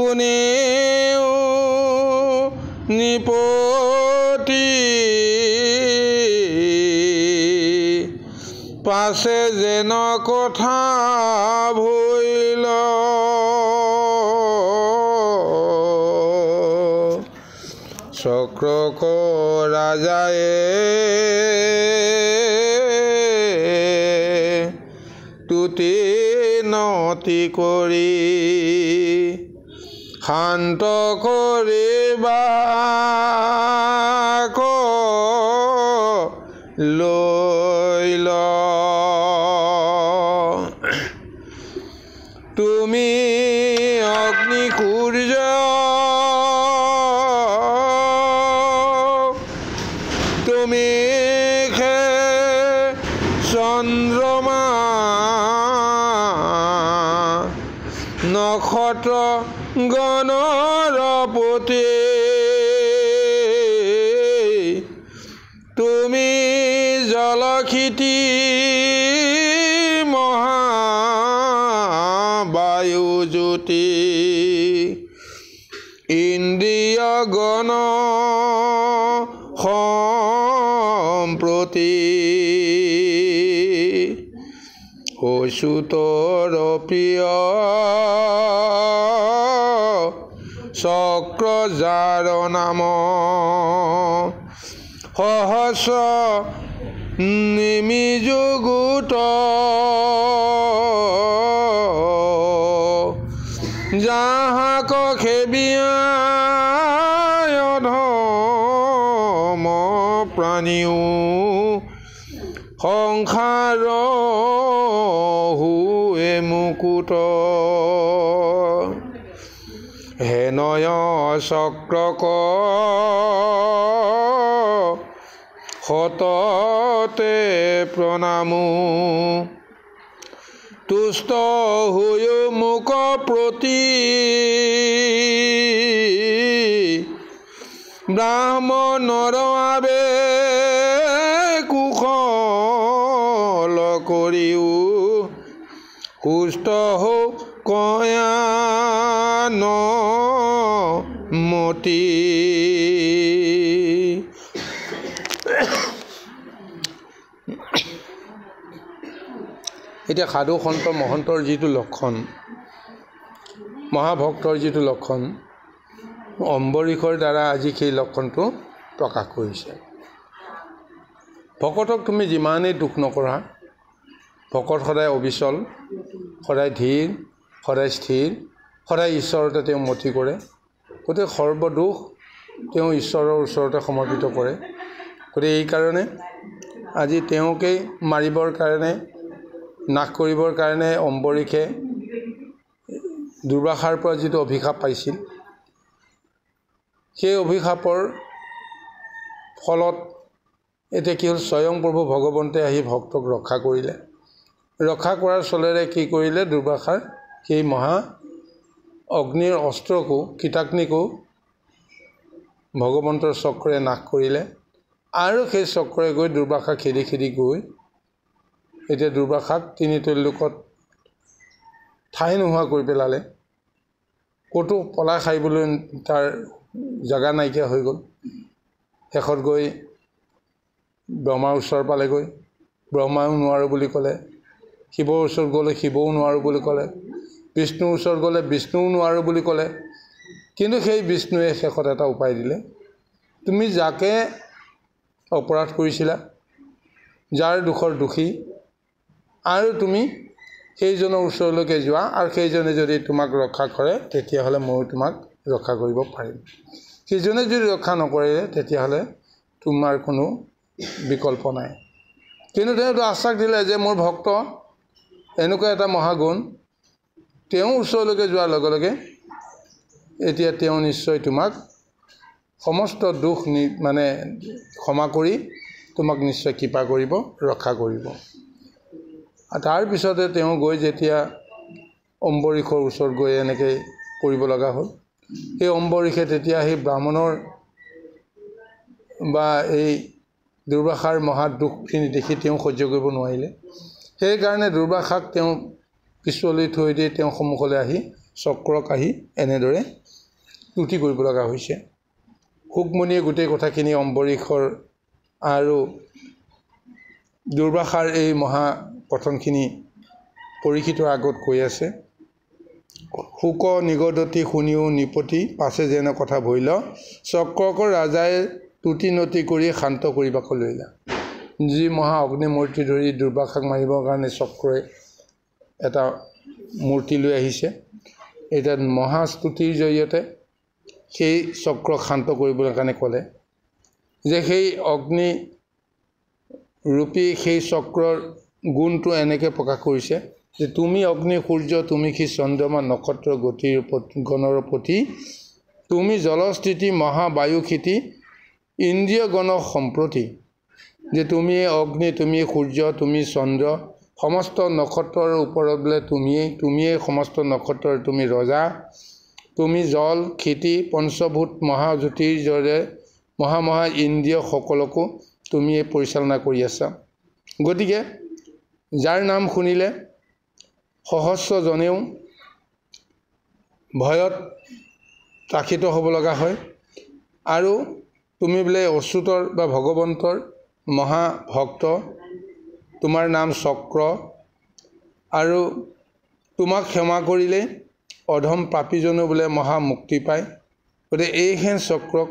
কোনেও নিপতি পাছে যেন কথা ভৈল চক্ৰক ৰাজায়ে তুতি নতি কৰি শান্ত কৰিবা লৈল তুমি অগ্নি সূৰ্য তুমি চন্দ্ৰমা নক্ষত্ৰ গণৰপতি তুমি জলক্ষিতি মহাবায়ুজ্যোতি ইন্দ্ৰিয় গণ সম্প্ৰতি অচ্যুতৰ প্ৰিয় চক্ৰ যাৰ নাম সহস্ৰ নিমিযুগুত যাহাক সেবিয়া অধম প্ৰাণীও সংসাৰ হুৱে মুকুট হেনয় চক্ৰক সততে প্ৰণামো তুষ্ট হৈ মুক প্ৰতি ব্ৰাহ্মণৰ বাবে কুশল কৰিও সুস্থ হও কয়ান মতি এতিয়া সাধু সন্ত মহন্তৰ যিটো লক্ষণ মহাভক্তৰ যিটো লক্ষণ অম্বৰীশৰ দ্বাৰা আজি সেই লক্ষণটো প্ৰকাশ কৰিছে ভকতক তুমি যিমানেই দুখ নকৰা ভকত সদায় অবিচল সদায় ধীৰ সদায় স্থিৰ সদায় ঈশ্বৰতে তেওঁ মতি কৰে গতিকে সৰ্বদোষ তেওঁ ঈশ্বৰৰ ওচৰতে সমৰ্পিত কৰে গতিকে এইকাৰণে আজি তেওঁকেই মাৰিবৰ কাৰণে নাশ কৰিবৰ কাৰণে অম্বৰীশে দুৰ্বাসাৰ পৰা যিটো অভিশাপ পাইছিল সেই অভিশাপৰ ফলত এতিয়া কি হ'ল স্বয়ং প্ৰভু ভগৱন্তে আহি ভক্তক ৰক্ষা কৰিলে ৰক্ষা কৰাৰ চলেৰে কি কৰিলে দুৰ্বাসাৰ সেই মহা অগ্নিৰ অস্ত্ৰকো কীটাগ্নিকো ভগৱন্তৰ চক্ৰে নাশ কৰিলে আৰু সেই চক্ৰে গৈ দুৰ্বাসা খেদি খেদি গৈ এতিয়া দুৰ্বাসাক তিনি ত্ৰৈলোকত ঠাই নোহোৱা কৰি পেলালে ক'তো পলাই খাইবলৈ তাৰ জাগা নাইকিয়া হৈ গ'ল শেষত গৈ ব্ৰহ্মাৰ ওচৰ পালেগৈ ব্ৰহ্মাও নোৱাৰো বুলি ক'লে শিৱৰ ওচৰত গ'লে শিৱও নোৱাৰো বুলি ক'লে বিষ্ণুৰ ওচৰত গ'লে বিষ্ণুও নোৱাৰো বুলি ক'লে কিন্তু সেই বিষ্ণুৱে শেষত এটা উপায় দিলে তুমি যাকে অপৰাধ কৰিছিলা যাৰ দুখৰ দোষী আৰু তুমি সেইজনৰ ওচৰলৈকে যোৱা আৰু সেইজনে যদি তোমাক ৰক্ষা কৰে তেতিয়াহ'লে মই তোমাক ৰক্ষা কৰিব পাৰিম সেইজনে যদি ৰক্ষা নকৰে তেতিয়াহ'লে তোমাৰ কোনো বিকল্প নাই কিন্তু তেওঁতো আশ্বাস দিলে যে মোৰ ভক্ত এনেকুৱা এটা মহাগুণ তেওঁ ওচৰলৈকে যোৱাৰ লগে লগে এতিয়া তেওঁ নিশ্চয় তোমাক সমস্ত দুখ মানে ক্ষমা কৰি তোমাক নিশ্চয় কৃপা কৰিব ৰক্ষা কৰিব আৰু তাৰ পিছতে তেওঁ গৈ যেতিয়া অম্বৰীশৰ ওচৰত গৈ এনেকৈ কৰিব লগা হ'ল সেই অম্বৰীশে তেতিয়া সেই ব্ৰাহ্মণৰ বা এই দুৰ্বাসাৰ মহা দুখখিনি দেখি তেওঁ সহ্য কৰিব নোৱাৰিলে সেইকাৰণে দুৰ্বাসাক তেওঁ পিছলৈ থৈ দি তেওঁ সন্মুখলৈ আহি চক্ৰক আহি এনেদৰে স্তুতি কৰিব লগা হৈছে শুকমণিয়ে গোটেই কথাখিনি অম্বৰীশৰ আৰু দুৰ্বাসাৰ এই মহা কথনখিনি পৰীক্ষিতৰ আগত কৈ আছে শুক নিগদতি শুনিও নিপতি পাছে যেন কথা ভৰিল চক্ৰকৰ ৰাজাই তুতি নতি কৰি শান্ত কৰিবাক লৈলা যি মহা অগ্নিমূৰ্তি ধৰি দুৰ্বাসাক মাৰিবৰ কাৰণে চক্ৰই এটা মূৰ্তি লৈ আহিছে এটা মহা স্তুতিৰ জৰিয়তে সেই চক্ৰক শান্ত কৰিবলৈ কাৰণে ক'লে যে সেই অগ্নি ৰূপী সেই চক্ৰৰ গুণটো এনেকৈ প্ৰকাশ কৰিছে যে তুমি অগ্নি সূৰ্য তুমি সেই চন্দ্ৰমা নক্ষত্ৰ গতিৰ গণৰ প্ৰতি তুমি জলস্থিতি মহাবায়ু ক্ষিতি ইন্দ্ৰিয় গণ সম্প্ৰতি যে তুমি অগ্নি তুমি সূৰ্য তুমি চন্দ্ৰ সমস্ত নক্ষত্ৰৰ ওপৰত বোলে তুমিয়ে সমস্ত নক্ষত্ৰৰ তুমি ৰজা তুমি জল ক্ষিতি পঞ্চভূত মহাজ্যোতিৰ জৰে মহা ইন্দ্ৰিয় সকলকো তুমিয়ে পৰিচালনা কৰি আছা গতিকে যাৰ নাম শুনিলে সহস্ৰজনেও ভয়ত ত্ৰাসিত হ'ব লগা হয় আৰু তুমি বোলে অচ্যুতৰ বা ভগৱন্তৰ মহাভক্ত তোমাৰ নাম চক্ৰ আৰু তোমাক ক্ষমা কৰিলে অধম পাপীজনো বোলে মহা মুক্তি পায় গতিকে এইখন চক্ৰক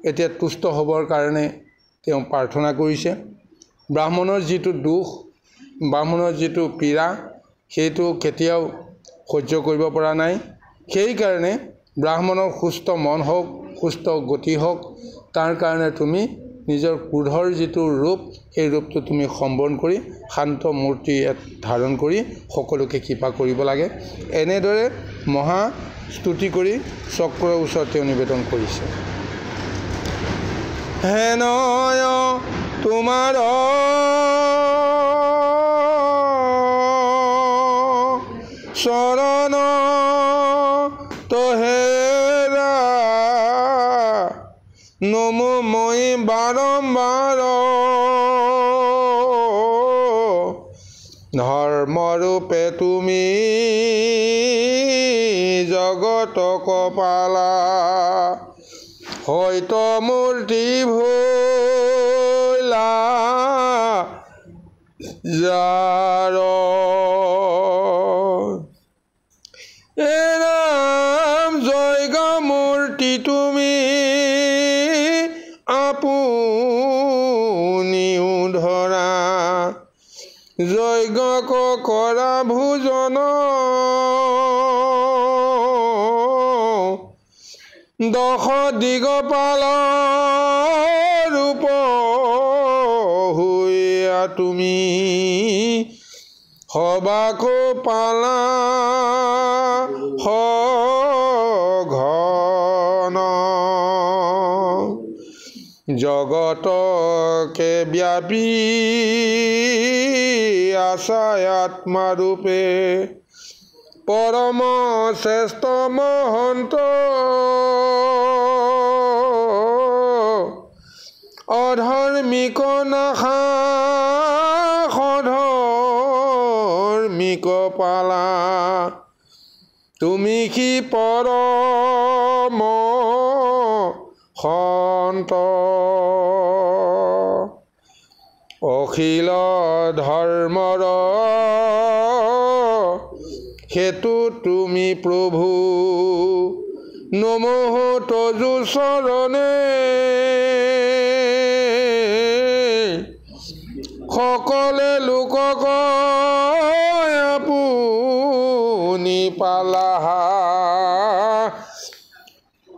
এতিয়া তুষ্ট হ'বৰ কাৰণে তেওঁ প্ৰাৰ্থনা কৰিছে ব্ৰাহ্মণৰ যিটো দুখ ব্ৰাহ্মণৰ যিটো পীড়া সেইটো কেতিয়াও সহ্য কৰিব পৰা নাই সেইকাৰণে ব্ৰাহ্মণৰ সুস্থ মন হওক সুস্থ গতি হওক তাৰ কাৰণে তুমি নিজৰ ক্ৰোধৰ যিটো ৰূপ সেই ৰূপটো তুমি সম্বৰণ কৰি শান্ত মূৰ্তি ধাৰণ কৰি সকলোকে কৃপা কৰিব লাগে এনেদৰে মহা স্তুতি কৰি চক্ৰৰ ওচৰত তেওঁ নিবেদন কৰিছে হেনয় তোমাৰ চৰণ তহেৰা নমো মই বাৰম্বাৰ ধৰ্মৰূপে তুমি জগতক পালা হয়তো মূৰ্তি ভৈলা যাৰ এৰাম জয়গ মূৰ্তি তুমি আপুনিও ধৰা যজ্ঞ কৰা ভোজন দশ দিগপাল ৰূপ হৈয়া তুমি সবাকো পালা ঘন জগতকে ব্যাপী আশায় আত্মাৰূপে পৰম শ্ৰেষ্ঠ মহন্ত অধৰ্মিক নাশা সধৰ্মিক পালা তুমি কি পৰম সন্ত অখিল ধৰ্মৰ হেতু তুমি প্ৰভু নমঃ তজু চৰণে সকলে লোকক আপুনি পালা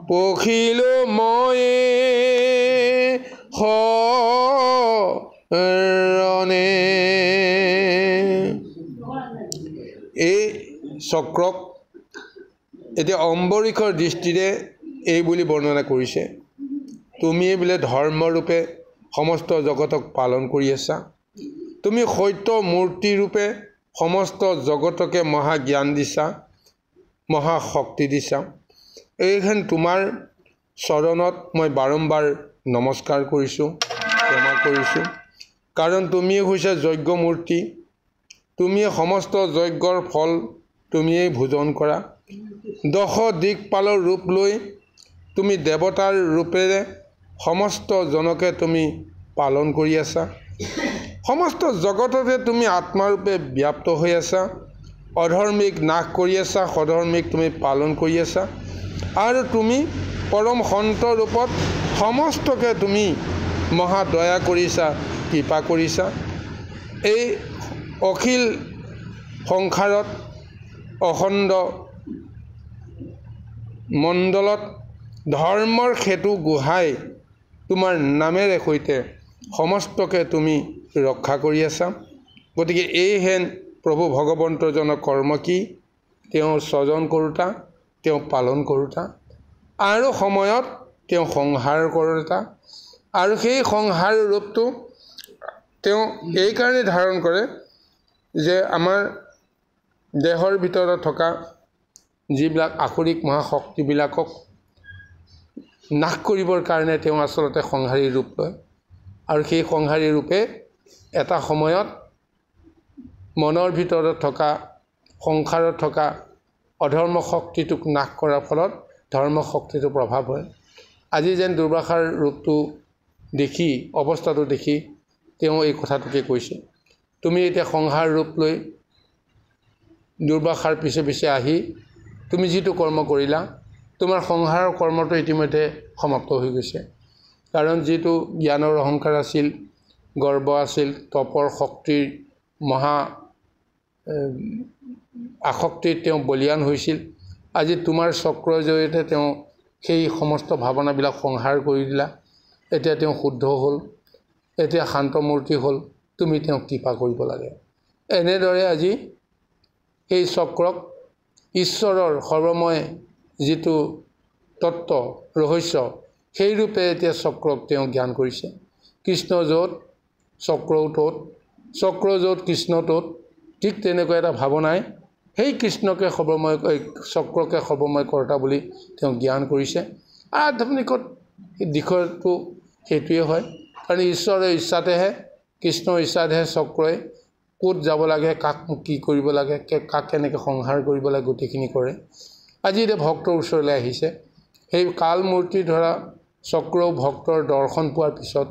পখিলো মই শৰণে এই চক্ৰক এতিয়া অম্বৰীশৰ দৃষ্টিৰে এই বুলি বৰ্ণনা কৰিছে তুমিয়ে বোলে ধৰ্মৰূপে সমস্ত জগতক পালন কৰি আছা তুমি সত্য মূৰ্তি ৰূপে সমস্ত জগতকে মহা জ্ঞান দিছা মহা শক্তি দিছা এইখন তোমাৰ চৰণত মই বাৰম্বাৰ নমস্কাৰ কৰিছোঁ ক্ষমা কৰিছোঁ কাৰণ তুমিয়ে হৈছে যজ্ঞ মূৰ্তি তুমিয়ে সমস্ত যজ্ঞৰ ফল তুমিয়ে ভোজন কৰা দশ দিগপালৰ ৰূপ লৈ তুমি দেৱতাৰ ৰূপেৰে সমস্ত জনকে তুমি পালন কৰি আছা সমস্ত জগততে তুমি আত্মাৰূপে ব্যাপ্ত হৈ আছা অধৰ্মিক নাশ কৰি আছা সধৰ্মিক তুমি পালন কৰি আছা আৰু তুমি পৰম সন্ত ৰূপত সমস্তকে তুমি মহা দয়া কৰিছা কৃপা কৰিছা এই অখিল সংসাৰত অখণ্ড মণ্ডলত ধৰ্মৰ সেতু গুহাই তোমাৰ নামেৰে সৈতে সমস্তকে তুমি ৰক্ষা কৰি আছা গতিকে এইহেন প্ৰভু ভগৱন্তজনৰ কৰ্ম কি তেওঁ স্বজন কৰোঁতা তেওঁ পালন কৰোঁতা আৰু সময়ত তেওঁ সংহাৰ কৰোঁতা আৰু সেই সংহাৰ ৰূপটো তেওঁ এইকাৰণে ধাৰণ কৰে যে আমাৰ দেহৰ ভিতৰত থকা যিবিলাক আসুৰিক মহাশক্তিবিলাকক নাশ কৰিবৰ কাৰণে তেওঁ আচলতে সংহাৰী ৰূপ লয় আৰু সেই সংহাৰী ৰূপে এটা সময়ত মনৰ ভিতৰত থকা সংসাৰত থকা অধৰ্ম শক্তিটোক নাশ কৰাৰ ফলত ধৰ্ম শক্তিটো প্ৰভাৱ হয় আজি যেন দুৰ্বাসাৰ ৰূপটো দেখি অৱস্থাটো দেখি তেওঁ এই কথাটোকে কৈছে তুমি এতিয়া সংহাৰ ৰূপ লৈ দুৰ্বাসাৰ পিছে পিছে আহি তুমি যিটো কৰ্ম কৰিলা তোমাৰ সংহাৰৰ কৰ্মটো ইতিমধ্যে সমাপ্ত হৈ গৈছে কাৰণ যিটো জ্ঞানৰ অহংকাৰ আছিল গৰ্ব আছিল তপৰ শক্তিৰ মহা আসক্তিত তেওঁ বলিয়ান হৈছিল আজি তোমাৰ চক্ৰৰ জৰিয়তে তেওঁ সেই সমস্ত ভাৱনাবিলাক সংহাৰ কৰি দিলা এতিয়া তেওঁ শুদ্ধ হ'ল এতিয়া শান্তমূৰ্তি হ'ল তুমি তেওঁক কৃপা কৰিব লাগে এনেদৰে আজি এই চক্ৰক ঈশ্বৰৰ সৰ্বময় যিটো তত্ত্ব ৰহস্য সেই ৰূপে এতিয়া চক্ৰক তেওঁ জ্ঞান কৰিছে কৃষ্ণ য'ত চক্ৰও ত'ত চক্ৰ য'ত কৃষ্ণ ত'ত ঠিক তেনেকুৱা এটা ভাৱনাই সেই কৃষ্ণকে সৰ্বময় চক্ৰকে সৰ্বময় কৰ্তা বুলি তেওঁ জ্ঞান কৰিছে আধ্যাত্মিকত দিশটো সেইটোৱে হয় কাৰণ ঈশ্বৰৰ ইচ্ছাতেহে কৃষ্ণৰ ইচ্ছাতেহে চক্ৰই ক'ত যাব লাগে কাক কি কৰিব লাগে কাক কেনেকৈ সংহাৰ কৰিব লাগে গোটেইখিনি কৰে আজি এতিয়া ভক্তৰ ওচৰলৈ আহিছে সেই কাল মূৰ্তি ধৰা চক্ৰ ভক্তৰ দৰ্শন পোৱাৰ পিছত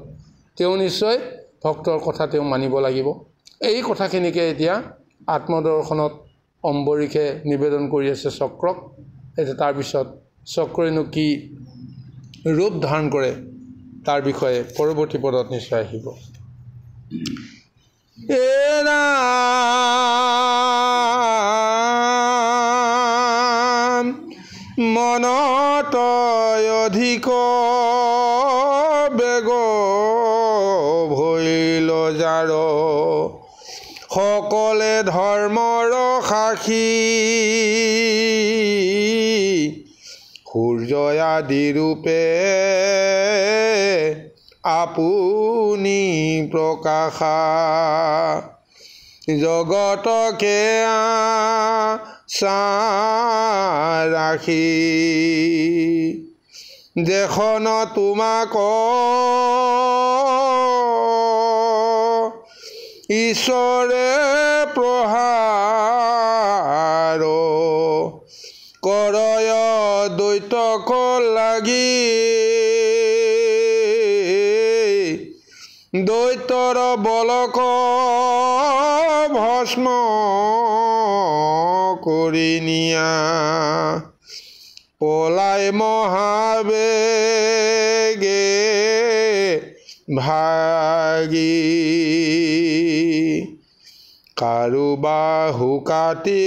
তেওঁ নিশ্চয় ভক্তৰ কথা তেওঁ মানিব লাগিব এই কথাখিনিকে এতিয়া আত্মদৰ্শনত অম্বৰীষে নিবেদন কৰি আছে চক্ৰক এতিয়া তাৰপিছত চক্ৰইনো কি ৰূপ ধাৰণ কৰে তাৰ বিষয়ে পৰৱৰ্তী পদত নিশ্চয় আহিব মনত অধিক বেগ ভৈল যাৰ সকলে ধৰ্মৰ সাক্ষী সূৰ্য আদি ৰূপে আপুনি প্ৰকাশা জগতকে ৰাখি দেখন তোমাক ঈশ্বৰে প্ৰহাৰ কৰয় দৈত্যক লাগি দৈত্যৰ বলক ভস্ম কৰি নিয়া পলাই মহাবেগে ভাগি কাৰোবাহু কাটি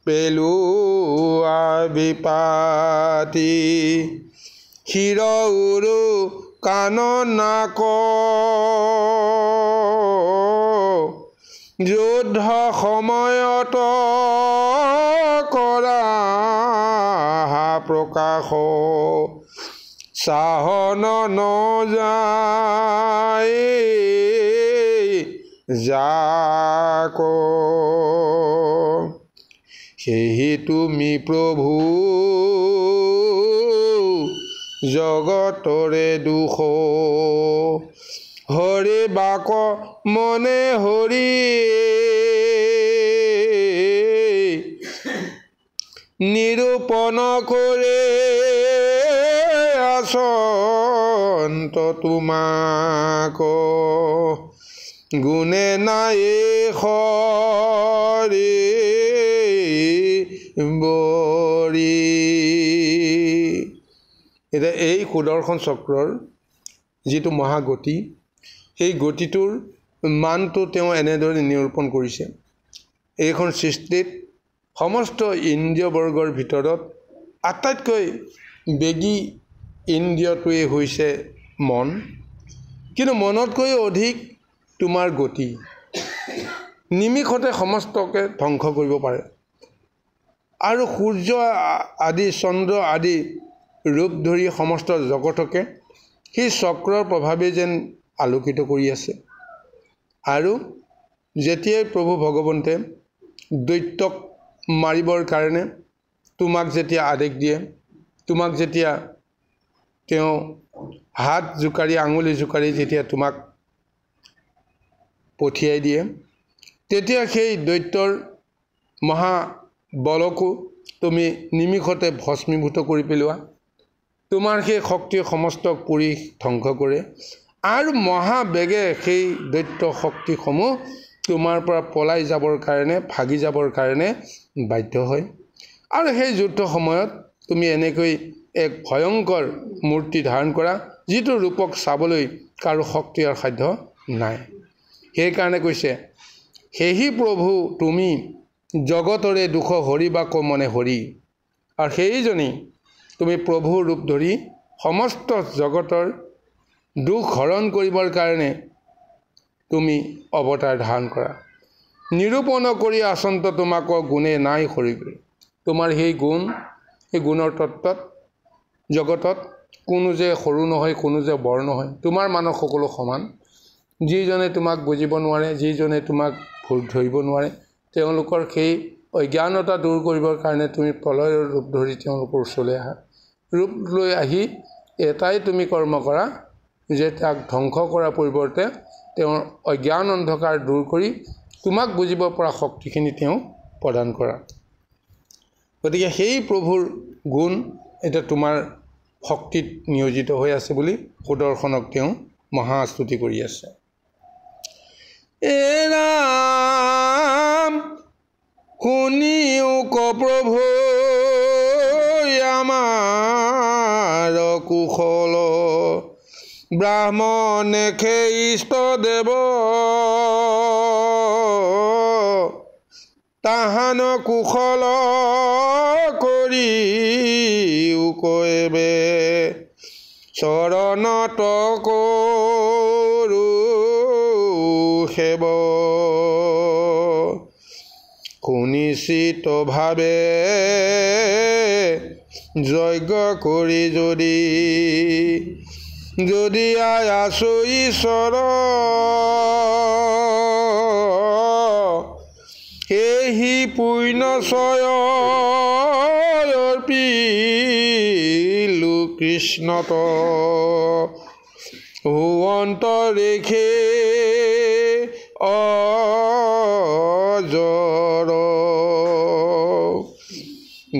পেলোৱা বিপাতি শিৰ উৰু কাণ নাক যুদ্ধ সময়ত কৰা প্ৰকাশ চাহন নযায় যাক সেহি তুমি প্ৰভু জগতৰে দুখ হৰি বাক মনে হৰি নিৰূপণ কৰে আচন্ত তোমাক গুণে নাই হৰি বৰি। এতিয়া এই সুদৰ্শন চক্ৰৰ যিটো মহাগতি, সেই গতিটোৰ মানটো তেওঁ এনেদৰে নিৰূপণ কৰিছে। এইখন সৃষ্টিত সমস্ত ইন্দ্ৰিয়বৰ্গৰ ভিতৰত আটাইতকৈ বেগী ইন্দ্ৰিয়টোৱেই হৈছে মন, কিন্তু মনতকৈ অধিক তোমাৰ গতি। নিমিষতে সমস্তকে ধ্বংস কৰিব পাৰে। আৰু সূৰ্য আদি চন্দ্ৰ আদি ৰূপ ধৰি সমস্ত জগতকে সেই চক্ৰৰ প্ৰভাৱে যেন আলোকিত কৰি আছে। আৰু যেতিয়াই প্ৰভু ভগৱন্তে দৈত্যক মাৰিবৰ কাৰণে তোমাক যেতিয়া আদেশ দিয়ে, তোমাক যেতিয়া তেওঁ হাত জোকাৰি আঙুলি জোকাৰি যেতিয়া তোমাক পঠিয়াই দিয়ে, তেতিয়া সেই দৈত্যৰ মহাবলকো তুমি নিমিষতে ভস্মীভূত কৰি পেলোৱা। তোমাৰ সেই শক্তিয়ে সমস্তক পুৰি ধ্বংস কৰে আৰু মহাবেগে সেই দৈত্য শক্তিসমূহ তোমাৰ পৰা পলাই যাবৰ কাৰণে, ভাগি যাবৰ কাৰণে বাধ্য হয়। আৰু সেই যুদ্ধ সময়ত তুমি এনেকৈ এক ভয়ংকৰ মূৰ্তি ধাৰণ কৰা, যিটো ৰূপক চাবলৈ কাৰো শক্তি আৰু সাধ্য নাই। সেইকাৰণে কৈছে, সেহি প্ৰভু তুমি জগতৰে দুখ হৰিবাক মনে হৰি। আৰু সেইজনী তুমি প্ৰভুৰ ৰূপ ধৰি সমস্ত জগতৰ দুখ হৰণ কৰিবৰ কাৰণে তুমি অৱতাৰ ধাৰণ কৰা। নিৰূপণ কৰি আচন্ত তোমাক গুণে নাই হৰিবে। তোমাৰ সেই গুণ, সেই গুণৰ তত্ত্বত জগতত কোনো যে সৰু নহয়, কোনো যে বৰ নহয়, তোমাৰ মানৱ সকলো সমান। যিজনে তোমাক বুজিব নোৱাৰে, যিজনে তোমাক ভুল ধৰিব নোৱাৰে, তেওঁলোকৰ সেই অজ্ঞানতা দূৰ কৰিবৰ কাৰণে তুমি প্ৰলয়ৰ ৰূপ ধৰি তেওঁলোকৰ ওচৰলৈ আহা। ৰূপ লৈ আহি এটাই তুমি কৰ্ম কৰা যে তাক ধ্বংস কৰাৰ পৰিৱৰ্তে তেওঁৰ অজ্ঞান অন্ধকাৰ দূৰ কৰি তোমাক বুজিব পৰা শক্তিখিনি তেওঁ প্ৰদান কৰা। গতিকে সেই প্ৰভুৰ গুণ এতিয়া তোমাৰ শক্তিত নিয়োজিত হৈ আছে বুলি সুদৰ্শনক তেওঁ মহাস্তুতি কৰি আছে। এ ৰাম শুনিও ক প্ৰভু আমাৰ কুশল, ব্ৰাহ্মণে খে ইষ্ট দেৱ তাহান কুশল কৰি কৈবে চৰণত কৰো সেৱ। সুনিশ্চিত ভাৱে যজ্ঞ কৰি যদি আছো ঈশ্বৰ, সেহি পুণ্যচয় অৰ্পিলো কৃষ্ণত অন্তৰেখে অজৰ।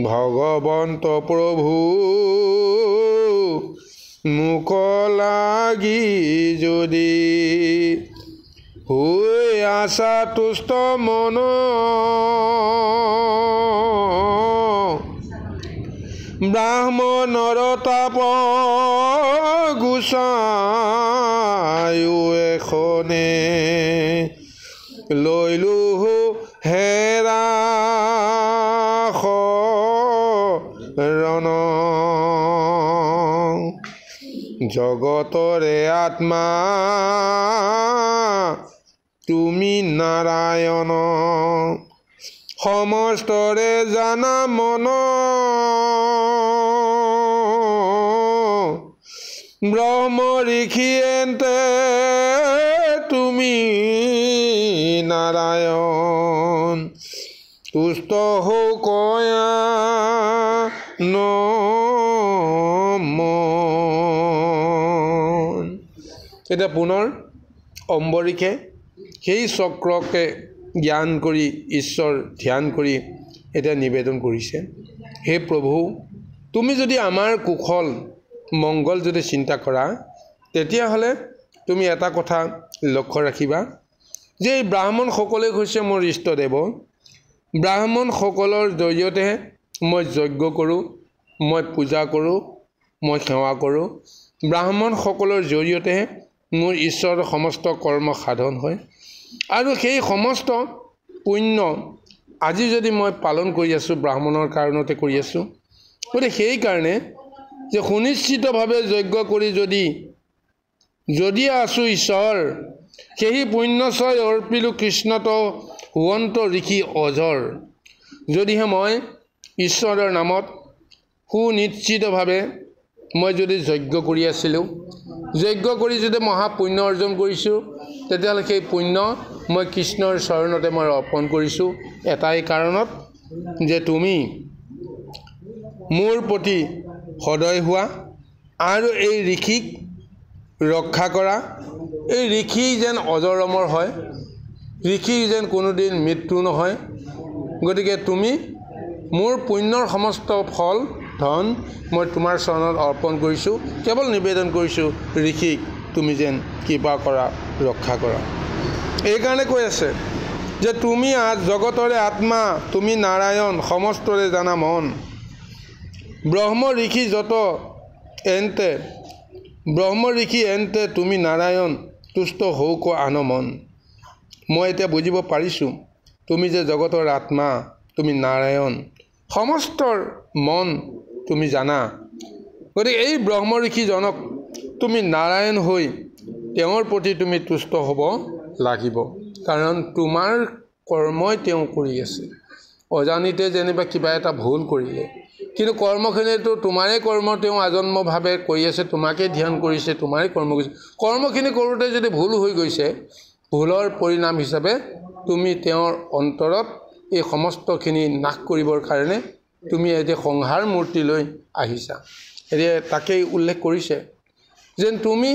ভগৱন্ত প্ৰভু মুখ লাগি যদি হৈ আছা তুষ্ট মন, ব্ৰাহ্মণৰ তাপ গুচায়ো এখনে লৈলো হেৰা শৰণ। জগতৰে আত্মা তুমি নাৰায়ণ, সমস্তৰে জানা মন, ব্ৰহ্ম ঋষি এন্তে তুমি নাৰায়ণ, তুষ্ট হও কয়া নমন। এতিয়া পুনৰ অম্বৰীষে সেই চক্ৰকে জ্ঞান কৰি ঈশ্বৰ ধ্যান কৰি এতিয়া নিবেদন কৰিছে। হে প্ৰভু তুমি যদি আমাৰ কুশল মংগল যদি চিন্তা কৰা তেতিয়াহ'লে তুমি এটা কথা লক্ষ্য ৰাখিবা যে এই ব্ৰাহ্মণসকলে হৈছে মোৰ ইষ্টদেৱ ব্ৰাহ্মণসকলৰ জৰিয়তে মই যজ্ঞ কৰোঁ মই পূজা কৰোঁ মই সেৱা কৰোঁ ব্ৰাহ্মণসকলৰ জৰিয়তে মোৰ ঈশ্বৰৰ সমস্ত কৰ্ম সাধন হয় আৰু সেই সমস্ত পুণ্য আজি যদি মই পালন কৰি আছোঁ ব্ৰাহ্মণৰ কাৰণতে কৰি আছোঁ গতিকে সেইকাৰণে যে সুনিশ্চিতভাৱে যজ্ঞ কৰি যদি আছোঁ ঈশ্বৰ সেই পুণ্যছয় অৰ্পিলোঁ কৃষ্ণত হুৱন্ত ঋষি অজৰ যদিহে মই ঈশ্বৰৰ নামত সুনিশ্চিতভাৱে মই যদি যজ্ঞ কৰি আছিলোঁ যজ্ঞ কৰি যদি মহাপুণ্য অৰ্জন কৰিছোঁ তেতিয়াহ'লে সেই পুণ্য মই কৃষ্ণৰ চৰণতে মই অৰ্পণ কৰিছোঁ এটাই কাৰণত যে তুমি মোৰ প্ৰতি সদয় হোৱা আৰু এই ঋষিক ৰক্ষা কৰা এই ঋষি যেন অজৰ অমৰ হয় ঋষি যেন কোনোদিন মৃত্যু নহয় গতিকে তুমি মোৰ পুণ্যৰ সমস্ত ফল ধন মই তোমাৰ চৰণত অৰ্পণ কৰিছোঁ কেৱল নিবেদন কৰিছোঁ ঋষিক তুমি যেন কৃপা কৰা ৰক্ষা কৰা এইকাৰণে কৈ আছে যে তুমি জগতৰে আত্মা তুমি নাৰায়ণ সমস্তৰে জানা মন ব্ৰহ্ম ঋষি যত এন্তে তুমি নাৰায়ণ তুষ্ট হৌক আন মন মই এতিয়া বুজিব পাৰিছোঁ তুমি যে জগতৰ আত্মা তুমি নাৰায়ণ সমস্তৰ মন তুমি জানা গতিকে এই ব্ৰহ্ম ঋষিজনক তুমি নাৰায়ণ হৈ তেওঁৰ প্ৰতি তুমি তুষ্ট হ'ব লাগিব কাৰণ তোমাৰ কৰ্মই তেওঁ কৰি আছে অজানিতে যেনিবা কিবা এটা ভুল কৰিলে কিন্তু কৰ্মখিনিতো তোমাৰে কৰ্ম তেওঁ আজন্মভাৱে কৰি আছে তোমাকে ধ্যান কৰিছে তোমাৰে কৰ্ম কৰিছে কৰ্মখিনি কৰোঁতে যদি ভুল হৈ গৈছে ভুলৰ পৰিণাম হিচাপে তুমি তেওঁৰ অন্তৰত এই সমস্তখিনি নাশ কৰিবৰ কাৰণে তুমি এতিয়া সংহাৰ মূৰ্তি লৈ আহিছা এতিয়া তাকেই উল্লেখ কৰিছে যেন তুমি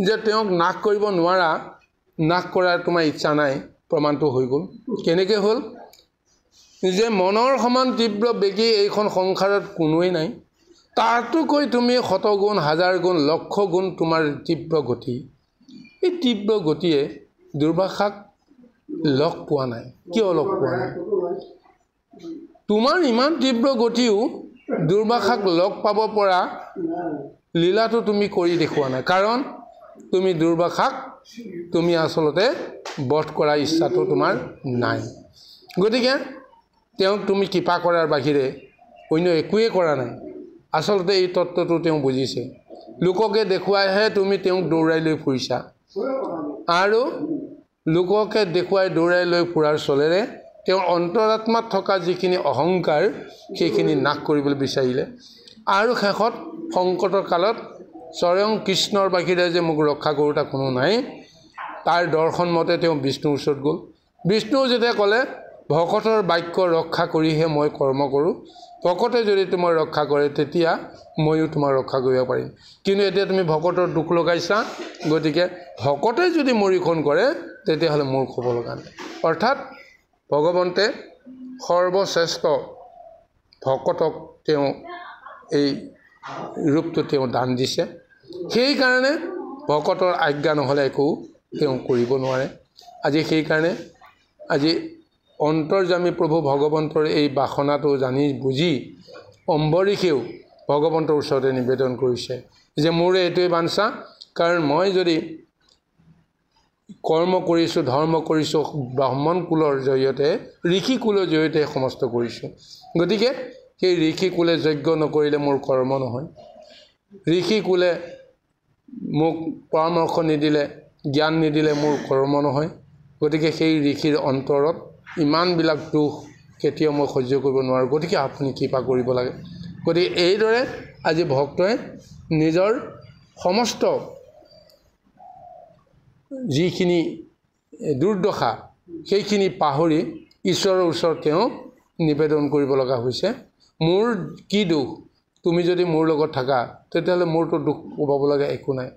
যে তেওঁক নাশ কৰিব নোৱাৰা নাশ কৰাৰ তোমাৰ ইচ্ছা নাই প্ৰমাণটো হৈ গ'ল কেনেকৈ হ'ল যে মনৰ সমান তীব্ৰ বেগী এইখন সংসাৰত কোনোৱেই নাই তাতোকৈ তুমি শতগুণ হাজাৰ গুণ লক্ষ গুণ তোমাৰ তীব্ৰ গতি এই তীব্ৰ গতিয়ে দুৰ্বাসাক লগ পোৱা নাই কিয় লগ পোৱা নাই তোমাৰ ইমান তীব্ৰ গতিও দুৰ্বাসাক লগ পাব পৰা লীলাটো তুমি কৰি দেখুওৱা নাই কাৰণ তুমি দুৰ্বাসাক তুমি আচলতে বধ কৰা ইচ্ছাটো তোমাৰ নাই গতিকে তেওঁক তুমি কৃপা কৰাৰ বাহিৰে অন্য একোৱে কৰা নাই আচলতে এই তত্ত্বটো তেওঁ বুজিছে লোককে দেখুৱাইহে তুমি তেওঁক দৌৰাই লৈ ফুৰিছা আৰু লোককে দেখুৱাই দৌৰাই লৈ ফুৰাৰ চলেৰে তেওঁৰ অন্তৰাত্মাত থকা যিখিনি অহংকাৰ সেইখিনি নাশ কৰিবলৈ বিচাৰিলে আৰু শেষত সংকটৰ কালত স্বয়ং কৃষ্ণৰ বাহিৰে যে মোক ৰক্ষা কৰোঁতা কোনো নাই তাৰ দৰ্শন মতে তেওঁ বিষ্ণুৰ ওচৰত গ'ল বিষ্ণু যেতিয়া ক'লে ভকতৰ বাক্য ৰক্ষা কৰিহে মই কৰ্ম কৰোঁ ভকতে যদি তোমাৰ ৰক্ষা কৰে তেতিয়া ময়ো তোমাৰ ৰক্ষা কৰিব পাৰিম কিন্তু এতিয়া তুমি ভকতৰ দুখ লগাইছা গতিকে ভকতে যদি মৰিখন কৰে তেতিয়াহ'লে মোৰ ক'ব লগা নাই অৰ্থাৎ ভগৱন্তে সৰ্বশ্ৰেষ্ঠ ভকতক তেওঁ এই ৰূপটো তেওঁ দান দিছে সেইকাৰণে ভকতৰ আজ্ঞা নহ'লে একো তেওঁ কৰিব নোৱাৰে আজি সেইকাৰণে আজি অন্তৰ্যামী প্ৰভু ভগৱন্তৰ এই বাসনাটো জানি বুজি অম্বৰীষেও ভগৱন্তৰ ওচৰতে নিবেদন কৰিছে যে মোৰ এইটোৱে বাঞ্ছা কাৰণ মই যদি কৰ্ম কৰিছোঁ ধৰ্ম কৰিছোঁ ব্ৰাহ্মণ কুলৰ জৰিয়তে ঋষি কুলৰ জৰিয়তে সমস্ত কৰিছোঁ গতিকে সেই ঋষি কুলে যজ্ঞ নকৰিলে মোৰ কৰ্ম নহয় ঋষি কুলে মোক পৰামৰ্শ নিদিলে জ্ঞান নিদিলে মোৰ কৰ্ম নহয় গতিকে সেই ঋষিৰ অন্তৰত ইমানবিলাক দুখ কেতিয়াও মই সহ্য কৰিব নোৱাৰোঁ গতিকে আপুনি কৃপা কৰিব লাগে গতিকে এইদৰে আজি ভক্তই নিজৰ সমস্ত যিখিনি দুৰ্দশা সেইখিনি পাহৰি ঈশ্বৰৰ ওচৰত তেওঁ নিবেদন কৰিব লগা হৈছে মোৰ কি দুখ তুমি যদি মোৰ লগত থাকা তেতিয়াহ'লে মোৰতো দুখ পাব লগা একো নাই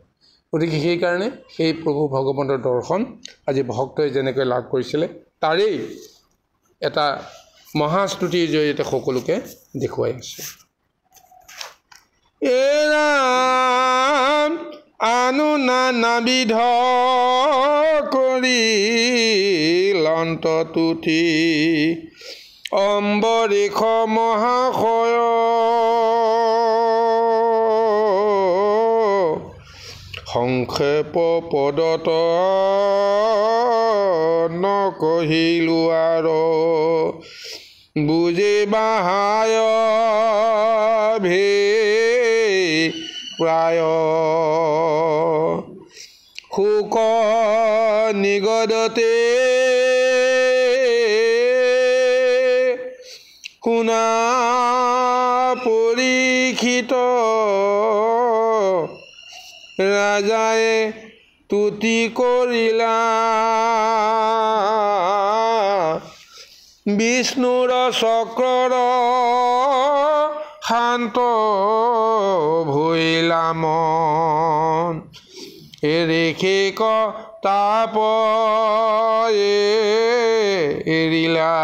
গতিকে সেইকাৰণে সেই প্ৰভু ভগৱন্তৰ দৰ্শন আজি ভক্তই যেনেকৈ লাভ কৰিছিলে তাৰেই এটা মহাস্তুতিৰ জৰিয়তে সকলোকে দেখুৱাই আছে। এৰাম আনু নানাবিধ কৰি লন্ত তুতি অম্বৰীশ মহাশয় সংক্ষেপ পদত নকহিলো আৰু বুজি বাহায় ভে প্ৰায় শোক নিগদতে শুনা পৰীক্ষিত ৰাজায়ে তুতি কৰিলা বিষ্ণুৰ চক্ৰৰ শান্ত ভৈলা মন ৰেখিক তাপ এৰিলা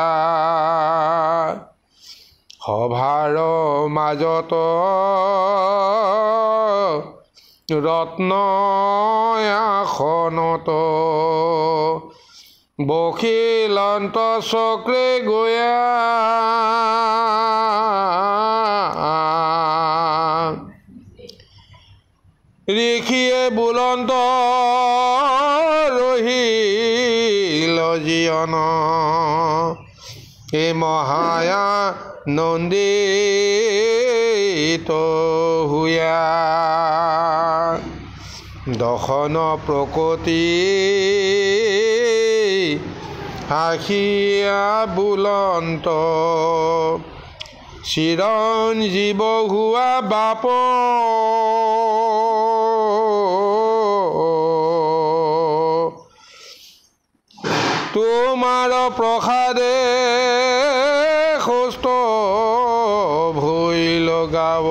সভাৰ মাজত ৰত্ন আসনত বখিলন্ত চক্ৰে গয়া ঋষিয়ে বুলন্ত ৰহিল জীয়ন হে মহায়া নন্দিত হুয়া দশন প্ৰকৃতি হাসিয়া বুলন্ত চিৰঞ্জীৱ হোৱা বাপ তোমাৰ প্ৰসাদে সুস্থ ভৈ লগাব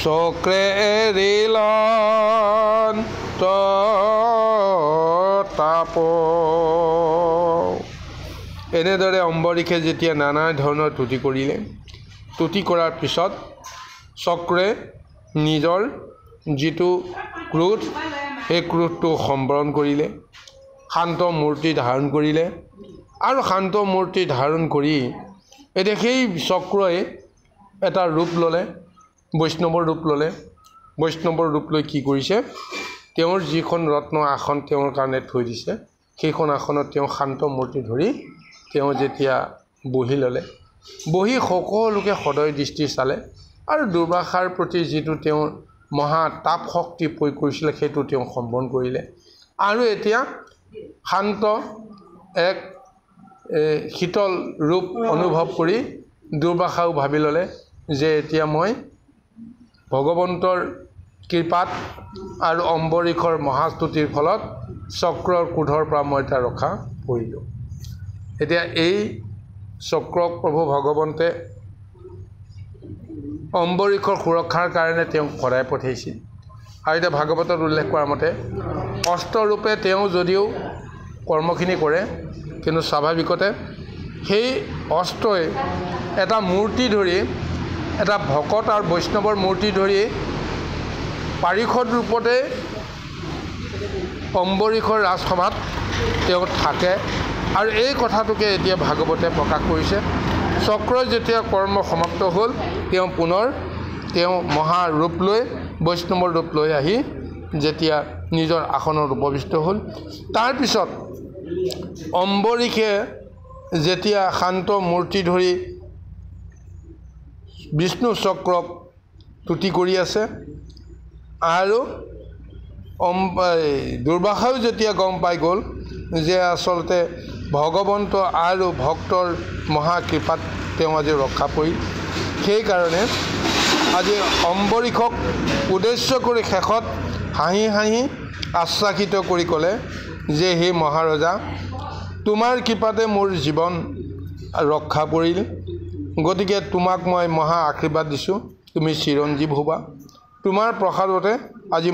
চক্ৰে এৰিলন তাপ এনেদৰে অম্বৰীশে যেতিয়া নানা ধৰণৰ তুতি কৰিলে তুতি কৰাৰ পিছত চক্ৰে নিজৰ যিটো ক্ৰোধ সেই ক্ৰোধটো সম্বৰণ কৰিলে শান্ত মূৰ্তি ধাৰণ কৰিলে আৰু শান্ত মূৰ্তি ধাৰণ কৰি এতিয়া সেই চক্ৰই এটা ৰূপ ল'লে বৈষ্ণৱৰ ৰূপ ল'লে বৈষ্ণৱৰ ৰূপ লৈ কি কৰিছে তেওঁৰ যিখন ৰত্ন আসন তেওঁৰ কাৰণে থৈ দিছে সেইখন আসনত তেওঁ শান্ত মূৰ্তি ধৰি তেওঁ যেতিয়া বহি ল'লে বহি সকলোকে সদয় দৃষ্টি চালে আৰু দুৰ্বাসাৰ প্ৰতি যিটো তেওঁৰ মহা তাপ শক্তি প্ৰয়োগ কৰিছিলে সেইটো তেওঁ সম্বৰণ কৰিলে আৰু এতিয়া শান্ত এক শীতল ৰূপ অনুভৱ কৰি দুৰ্বাসাও ভাবি ল'লে যে এতিয়া মই ভগৱন্তৰ কৃপাত আৰু অম্বৰীশৰ মহাস্তুতিৰ ফলত চক্ৰৰ ক্ৰোধৰ পৰা মই এটা ৰক্ষা পৰিলোঁ এতিয়া এই চক্ৰক প্ৰভু ভগৱন্তে অম্বৰীশৰ সুৰক্ষাৰ কাৰণে তেওঁক সদায় পঠিয়াইছিল আৰু এতিয়া ভাগৱতত উল্লেখ কৰাৰ মতে অস্ত্ৰৰূপে তেওঁ যদিও কৰ্মখিনি কৰে কিন্তু স্বাভাৱিকতে সেই অস্ত্ৰই এটা মূৰ্তি ধৰি এটা ভকত আৰু বৈষ্ণৱৰ মূৰ্তি ধৰি পাৰিষদ ৰূপতে অম্বৰীশৰ ৰাজসভাত তেওঁ থাকে আৰু এই কথাটোকে এতিয়া ভাগৱতে প্ৰকাশ কৰিছে চক্ৰৰ যেতিয়া কৰ্ম সমাপ্ত হ'ল তেওঁ পুনৰ তেওঁ মহা ৰূপ লৈ বৈষ্ণৱৰ ৰূপ লৈ আহি যেতিয়া নিজৰ আসনত উপবিষ্ট হ'ল তাৰপিছত অম্বৰীশে যেতিয়া শান্ত মূৰ্তি ধৰি বিষ্ণু চক্ৰক তুতি কৰি আছে আৰু দুৰ্বাসাও যেতিয়া গম পাই গ'ল যে আচলতে ভগৱন্ত আৰু ভক্তৰ মহাকৃপাত তেওঁ আজি ৰক্ষা পৰিল সেইকাৰণে আজি অম্বৰীশক উদ্দেশ্য কৰি শেষত হাঁহি হাঁহি আশ্বাসিত কৰি ক'লে যে হে মহাৰজা তোমাৰ কৃপাতে মোৰ জীৱন ৰক্ষা পৰিল গতিকে তোমাক মই মহা আশীৰ্বাদ দিছোঁ তুমি চিৰঞ্জীৱ হ'বা তোমাৰ প্ৰসাদতে আজি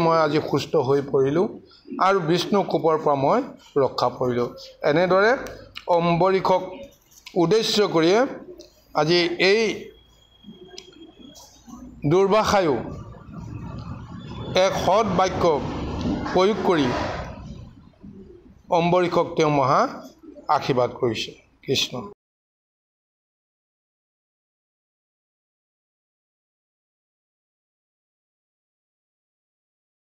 সুস্থ হৈ পৰিলোঁ আৰু বিষ্ণু কোপৰ পৰা মই ৰক্ষা পৰিলোঁ এনেদৰে অম্বৰীশক উদ্দেশ্য কৰিয়ে আজি এই দুৰ্বাসায়ো এক সৎ বাক্য প্ৰয়োগ কৰি অম্বৰীষক তেওঁ মহা আশীৰ্বাদ কৰিছে। কৃষ্ণ।